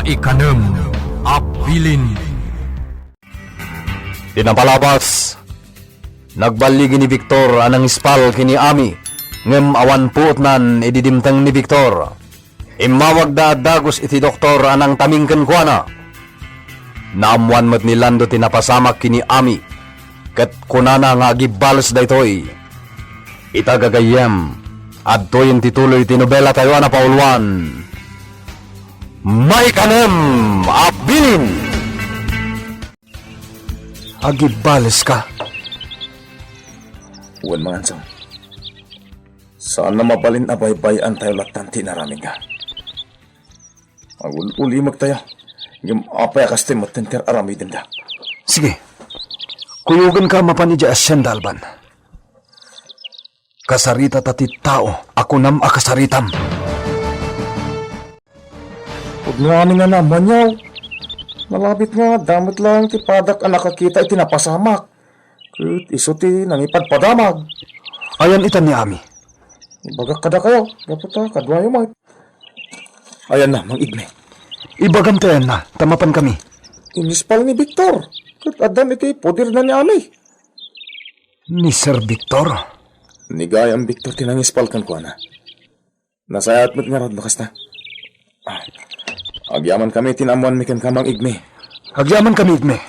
Maikanem, Abilin. Tinapalabas. Nagbaligi ni Victor anang ispal kini Ami. Ngem awan puotnan ididimtang ni Victor. Imawag da dagos iti doktor anang tamingken kuana. Naamwan met ni Lando tinapasamak kini Ami. Ket kunana nga agibales daytoy. Itagagayem. Adtoy tituloy tinobela tayo na paulwan. Maikanem, Abilin. Agibales ka. Uwan mga ansong. Saan na mabalin abay-bayan tayo latan tinaraming ka? Agul-uli magtayo. Yung apay akaste matenter arami din da. Sige. Kuyugan ka mapanidya asyan dalban. Kasarita tati tao, ako nam akasaritam. Huwag nga nga naman yaw. Malapit nga, damit lang ti padak ang nakakita itinapasamak. Ket iso ti nangipadpadamag. Ayan itan ni Ami. Ibagak kada kayo. Dapat kadwayo mat. Ayan na, mang igme. Ibagantayan na, tamapan kami. Inispal ni Victor. Ket adan iti poder na ni Ami. Ni Sir Victor? Nigay ang Victor tinangispal kan ko na. Nasayat mo't nga rod bakas na. Agyaman kami tinamuan mi kan kamang igme. Agyaman kami, Igme.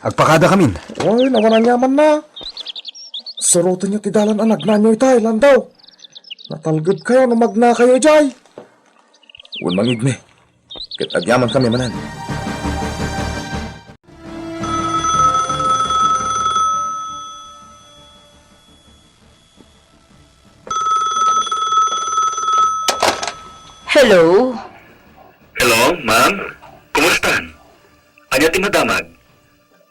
Agpakada kamin. Uy, nawanan yaman na. Saruto niyo tidalan ang nagnanyo itay, landaw. Natalgad kayo na magna kayo, jay. Uwan mang igme. Ket agyaman kami manan. Hello? Hello, ma'am? Kumusta? Anya ti madamag?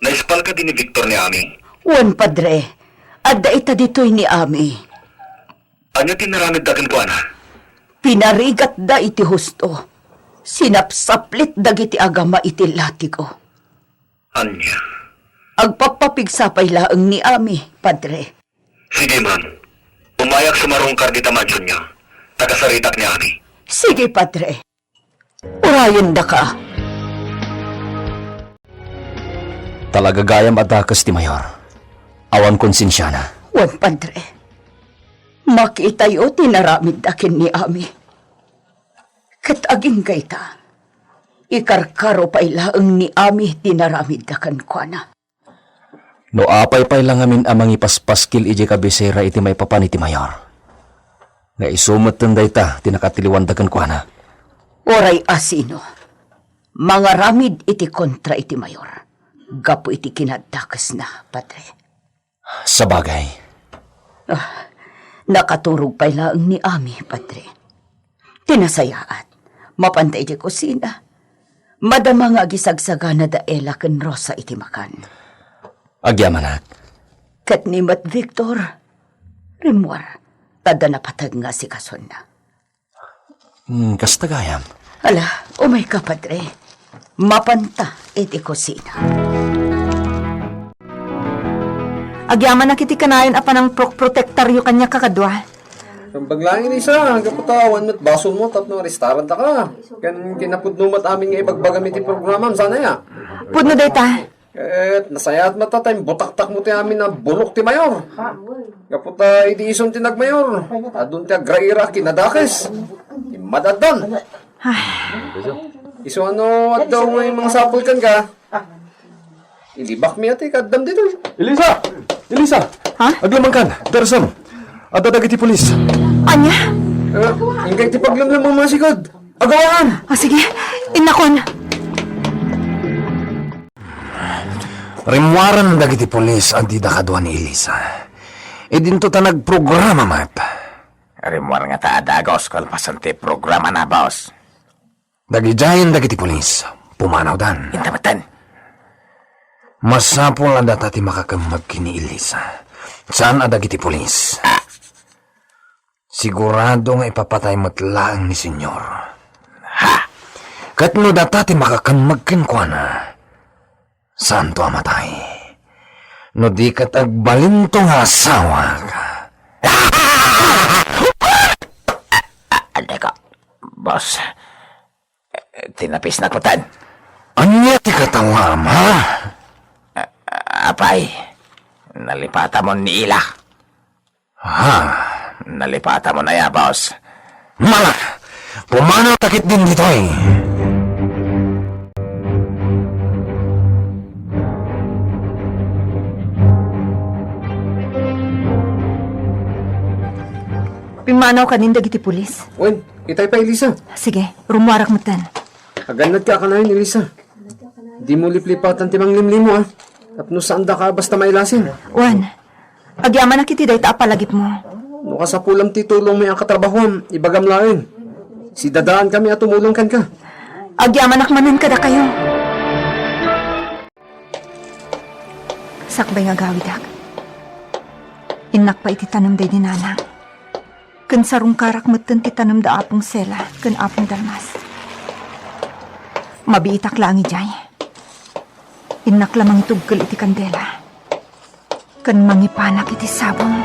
Naispal ka din ni Victor ni Ami? Wan, padre. Adda ita dito'y ni Ami. Anya ti naramid dagan ko, ana? Pinarigat da iti husto. Sinapsaplit dagiti agama iti latigo. Anya? Agpapapigsapay laeng ni Ami, padre. Sige, ma'am. Umayak sumarong kardita mansion niya. Tagasaritak ni Ami. Sige, padre. Urayon da ka. Talaga gayam adakas ti Mayor. Awan konsensyana. Wan, padre. Makitayo tinaramid dakin ni Ami. Kat aging kayta. Ikarkaro pa ilaeng ni Ami tinaramid dakan kwa na. No apay pay lang amin amang ipaspaskil iji kabisera iti may papan iti Mayor. Nga isumot tenday ta tinakatiliwan dagan kuana. Oray asino. Mga ramid iti kontra iti Mayor. Gapo iti kinadakas na, padre. Sa bagay. Nakaturog pa lang ni Ami, padre. Tinasayaat. Mapantay di kusina. Madama nga gisagsaga na daela ken Rosa iti makan. Agyamanak. Kat ni Mat Victor, rimwar, tada napatag nga si kason na. Kastagayam. Ala, umay ka, padre. Mapanta iti kusina. Agyaman na kiti kanayon apa ng protektaryo kanya kakadwa. Kambag langin isa, hanggang patawan mo't baso mo, tapno restaurant ka. Kan kinapudno mo't aming ibagbagam iti programam, sana ya. Pudno day ta. Nasayat matatay, butak-tak mo ti amin na bulok ti mayor. Kaputa, idi ison ti nagmayor. Adun ti agraira, kinadakes. Imadadan. Iso ano, at daw may mga sapul kan ka. Ilibak mi ati, kadam dito. Elisa! Elisa! Ha? Aglamang kan! Darsam! At dadagiti pulis! Anya? Hinggang ti paglamlam mo mga sikod. Agawan! O sige, inakon. Rimwaran dagiti pulis ang di dakadwa ni Elisa. E dinto ta nagprograma, map. Rimwar nga ta adagos kalpasan ti programa na, boss. Dagijayan dagiti pulis. Pumanaw dan. Intamatan. Masapol ang dati makakamag kini Elisa. Saan adagiti pulis? Sigurado nga ipapatay matlaang ni senyor. Ha? Katno datati makakamag kinkwana. Saan to amatay? No di kat agbalintong asawa ka. Teka, boss. Tinapis na kutan. Anya ti katawam, ha? Apay, nalipata mo ni ila. Ha? Nalipata mo na ya, boss. Mala, pumanaw takit din dito eh. Pimanaw ka ninda giti pulis. Wen, itay pa, Elisa. Sige, rumuwarak mo tan. Haganad ka kanahin, Elisa. Di mo liplipatan timang limlim mo, ah. Tapno saan da ka basta mailasin. Wan, agyaman na kiti day taapalagip mo. No ka sa pulam titulong may ang katrabahuan, ibagam lain. Si dadaan kami at tumulong kan ka. Agyaman akmanan kada kayo. Sakbay nga gawidak. Inak pa iti tanam day dinanang. Kan sarong karak matan ti tanam da apong sela, kan apong dalmas. Mabiitak lang ijay. Inak lamang ituggal iti kandela. Kan mangipanak iti sabong.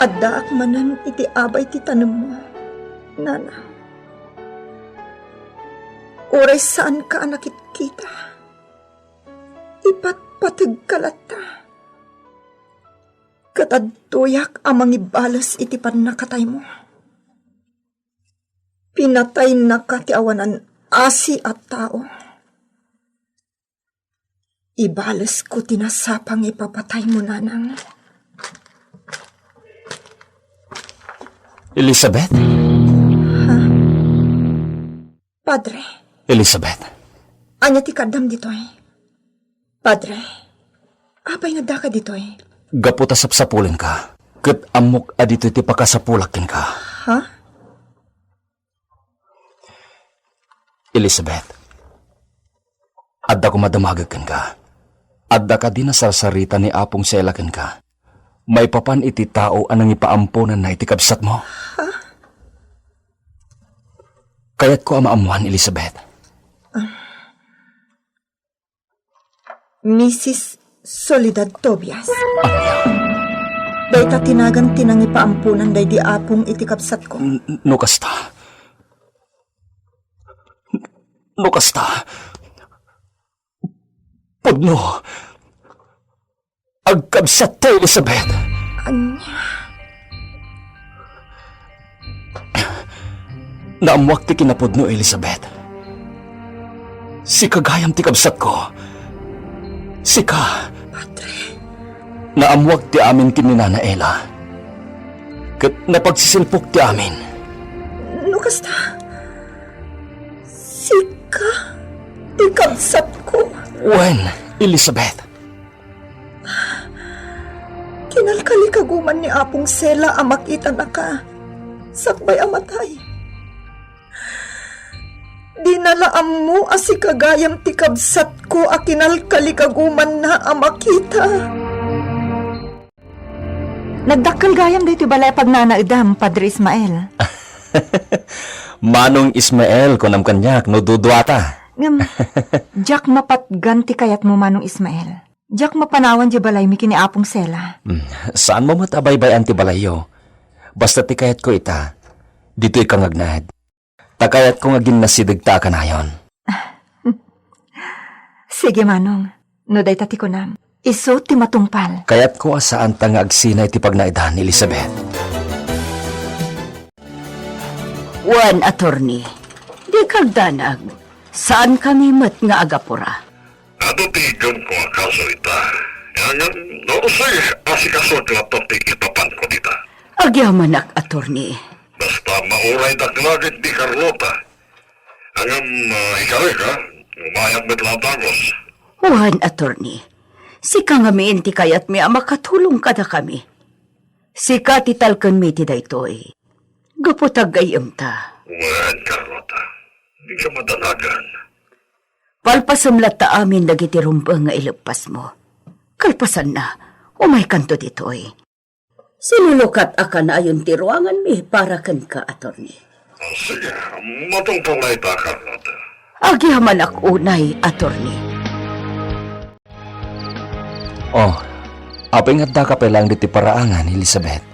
Adda akmanan iti abay ti tanam mo, Nana. Oray saan ka anakit kita? Ipatpatag kalata. Katadtuyak amang ibalas iti panakatay mo. Pinatay na ka ti awanan asi at tao. Ibalas ko tinasapang ipapatay mo, Nanang. Elizabeth? Padre, Elizabeth? anya ti kadam ditoy. Padre, apay nga daka ditoy. Gaputa sapsapulin ka. Kat amok adito ti pakasapulakin ka. Ha? Elizabeth, adda ko madamagagan ka. Adda ka din na sarsarita ni apong selakin ka. May papan iti tao anang ipaamponan na iti kabsat mo. Ha? Kaya't ko amaamuhan, Elizabeth. Mrs. Soledad Tobias. Anya? Dayta tinagang tinangi paampunan day di apong itikapsat ko. No kasta. No kasta. Pudno. Agkabsat ta, Elizabeth. Anya? Naamuak ti kinapudno, Elizabeth. Si kagayam ti kabsat ko. Si ka. Padre. Naamuak ti amin kininana Ella. Kat napagsisilpok ti amin. No kasta? Sika? Ikabsat ko. When, Elizabeth? Kinalkalikaguman ni apong sela ang makita na ka. Sakbay amatay. Dinalaam mo asi kagayam ti kabsat ko a kinalkalikaguman na ang makita. Nagdakkel gayam day ti balay pag nanaidam, Padre Ismael. Manong Ismael kunam kanyak no dudwata. Ngam, Jack mapatgan ti kayat mo, Manong Ismael. Jack mapanawan di balay mi kini apong sela. Saan mo matabaybay ti balayo? Basta ti kayat ko ita, dito ikangagnad. Takayat ko nga ginasidigta ka na yon. Sige, Manong. No day tati ko nam. Iso ti matungpal. Kayat ko asaan ta nga agsinay ti pagnaidan, Elizabeth. Wan, attorney. Di kagdanag. Saan kami mat nga agapura? Ato ti John ko ang kaso ita. Yan, nausay asikaso ti ato ti itapan ko dita. Agyamanak, attorney. Basta mauray daklagit di Carlota. Hanggang ikaw ka, umayag met latagos. Wan, attorney. Sika nga mi inti kayat mi makatulong kada kami. Sika titalkan mi ti daytoy. Gaputag gayam ta. Wan, Carlota. Hindi ka madanagan. Palpasamlat ta amin dagiti rumbang nga ilagpas mo. Kalpasan na, umay kanto ditoy. Sinulukat akan ayon ti ruangan mi para kan ka, attorney. Sige, matungtong na ita, Carlota. Agyaman ak unay, attorney. Oh, apay nga da ka palang diti paraangan, Elizabeth.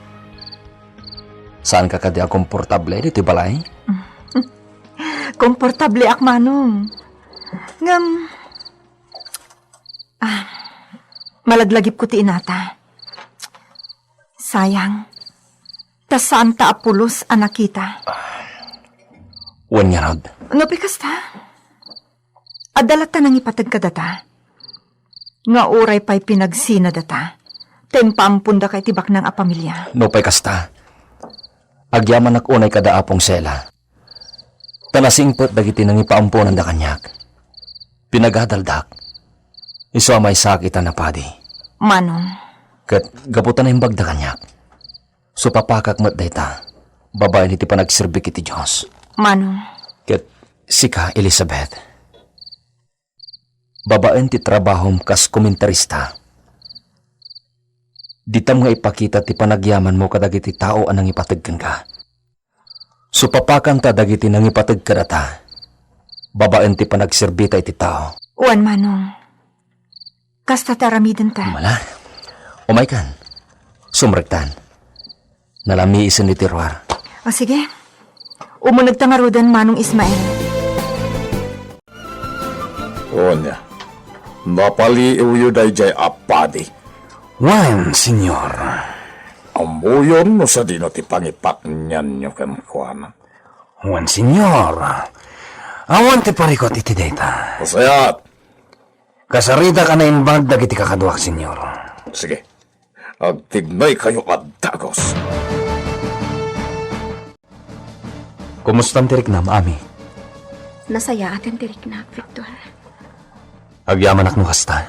Saan ka kadi komportable dito balay? Komportable ak manong. Ngam, malaglagip ko ti inata. Sayang, tas saan ta apulos anak kita? Wan nga rod. No, pikas ta? Adalat ta nang ipatag ka data. Nga oray pa'y pinagsina data. Tempampun da kay tibak ng apamilya. No pa'y kasta. Agyaman ak unay kada apong sela. Tanasingpot dagiti nang ipaampunan da kanyak. Pinagadaldak. Iso may sakitan na padi. Manong, Kat gaputan na imbag da kanyak. So papakak mat dayta. Babae niti panagsirbik iti Diyos. manong, Kat sika Elizabeth. Babaen ti trabahom kas komentarista. Ditam nga ipakita ti panagyaman mo kadagiti tao anang ipatagkan ka. So papakan ta dagiti nang ipatag ka data. Babaen ti panagserbita iti tao. uwan manong. Kasta taramiden ta. Mala. Umay kan. Sumrektan. Nalami isin ni Tirwar. O sige, umunag ta nga rodan manong Ismael. Onya. Napaliiw yu dayjay apadi. Wan, senyor. Amuyon no sa dino ti pangipak niyan nyo kemkuana. Wan, senyor. Awan ti parikot iti data. Pasayat. Kasarita ka na imbag dagiti kakaduak, senyor. Sige. Agtignay kayo at dagos. Kumustam tirik na, Ami? Nasaya atin tirik na, Victor. Agyaman ak no kasta.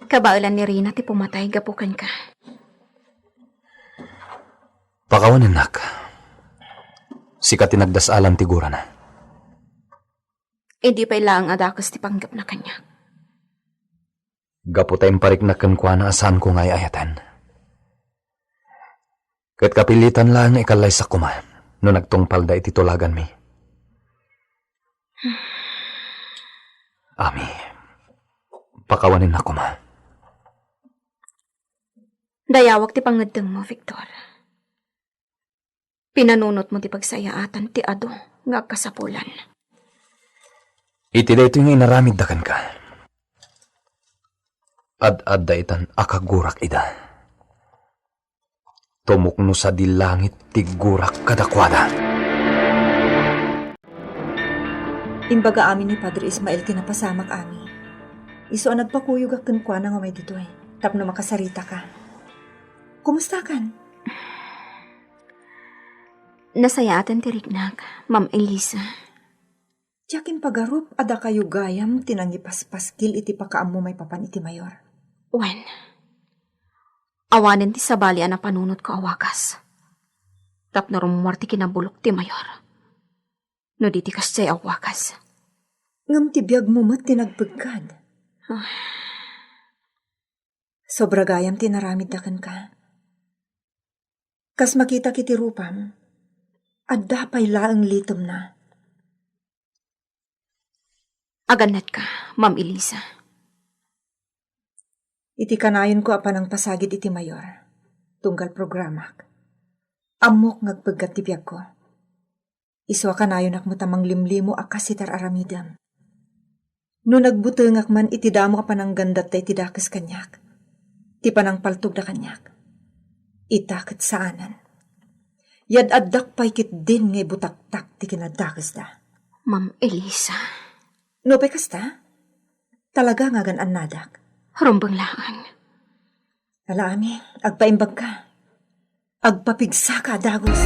Kabaulan ni Rina ti pumatay gapukan ka. Pakawanin nak. Sika tinagdasalan tigura na. Hindi pa ilang adakos ti panggap na kanya. Gaputay parik na kankwana asan ko ngay ayatan. Kat kapilitan lang ikalay sa kuma no nagtungpal da iti tulagan mi. Ami, pakawanin na kuma. Dayawak ti pangadeng mo, Victor. Pinanunot mo ti pagsayaatan ti ado nga kasapulan. Iti dayto yung inaramid dakan ka. Ad-ad da itan akagurak ida. Tumukno sa dilangit ti gurak kadakwada. Imbaga amin ni Padre Ismael tinapasamak ami. Iso ang nagpakuyog akin kwa nga may dito eh. Tapno makasarita ka. Kumusta kan? Nasayatan ti Rignak, Ma'am Elisa. Tiyakin pagarup ada kayo gayam tinangipaspaskil iti pakaam mo may papan iti mayor. Wen, awanin ti sabali na panunot ko awakas. Tapno rumumorti kinabulok ti mayor. No di ti kasay awakas. Ngam ti biyag mo mat tinagpagkad. Sobra gayam tinaramid dakan ka. Kas makita kiti rupam, adda pa'y laang litom na. Aganat ka, Ma'am Elisa. Iti kanayon ko apan ang pasagid iti mayor. Tunggal programak. Amok ngagpagkat ti biyag ko. Iswa kanayon ak matamang limlimo akas itar aramidam. No nagbutengak man iti damo apan ang gandat ta iti dakas kanyak. Ti panang paltog da kanyak. Itakit saanan. Yad addak pa'y kit din ngay butaktak ti kinadakas da. Ma'am Elisa. No pe kasta? Talaga nga gan nadak. Rumbang laan. Alaami, agpaimbag ka. Agpapigsa ka, dagos.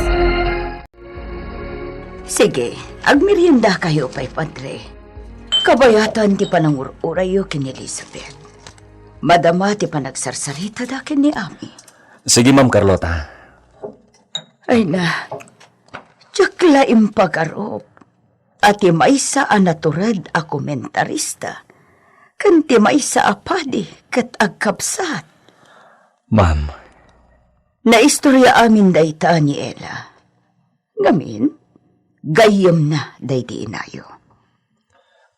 Sige, agmerienda kayo pa'y Padre. Kabayatan ti panangururayo kin Elizabeth. Madama ti panagsarsarita da kin ni Ami. Sige, Ma'am Carlota. Ay na, tiyakla impagarop. At maysa a naturad a komentarista. Kanti maysa a padi kat agkapsat. Ma'am, Naistorya amin dayta ni Ella. Ngamin, gayam na dayti inayo.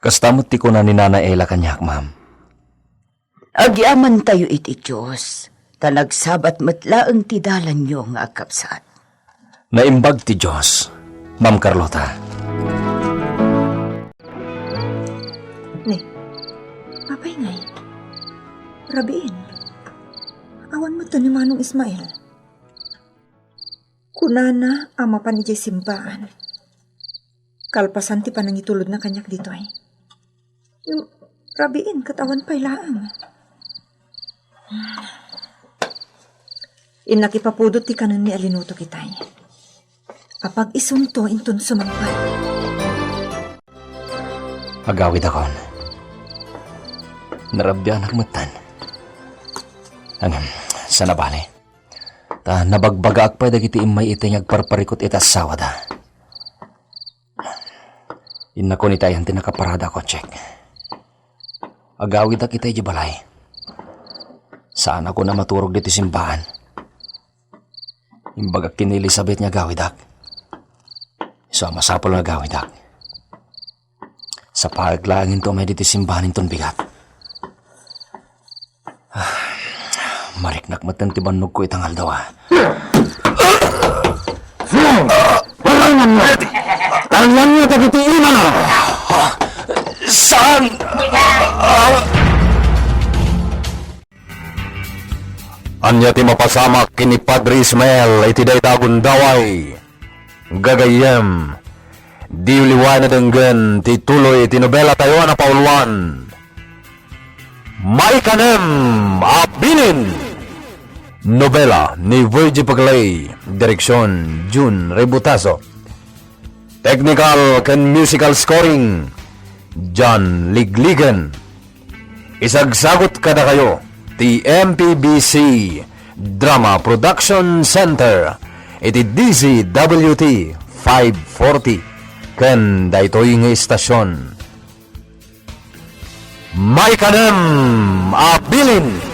kastamot ti ko na ni Nana Ella kanyak, Ma'am. Agyaman tayo iti Diyos. Tanagsabat matlaang tidalan nyo nga kapsat. Naimbag ti Diyos, Ma'am Carlota. Ne, papay ngay. Rabiin. Awan mo to ni Manong Ismael. Kunana ama pa ni simbaan. Kalpasan ti panangitulod na kanyak dito ay. Yung rabiin katawan pa'y laang. Inakipapudot ti kanan ni Alinuto kitay. Apag isunto inton sumampay. Agawid akon. Narabyan akmutan. Sa nabali. Ta nabagbaga akpay dagiti imay iti agparparikot ita sawada. Inako ni tayo ang tinakaparada ko, check. Agawid ak itay di balay. Saan ako na maturog dito simbahan? Imbagak kin Elizabeth niya gawidak. So, masapol na gawidak. Sa paglangin to may dito simbahan ton bigat. Mariknak matantibanog ko itangal daw Tangan niyo tagitiinan na! Saan? Anya ti mapasamak kini Padre Ismael iti daytagon daway. Gagayem. Di uliwan na denggen ti tuloy ti nobela tayo na pauluan. Maikanem Abilin. Nobela ni Virgie Paglay. Direksyon June Rebutaso. Technical and musical scoring John Ligligan. Isagsagot kada kayo ti MPBC Drama Production Center iti DZWT 540 ken daytoy nga istasyon. Maikanem Abilin.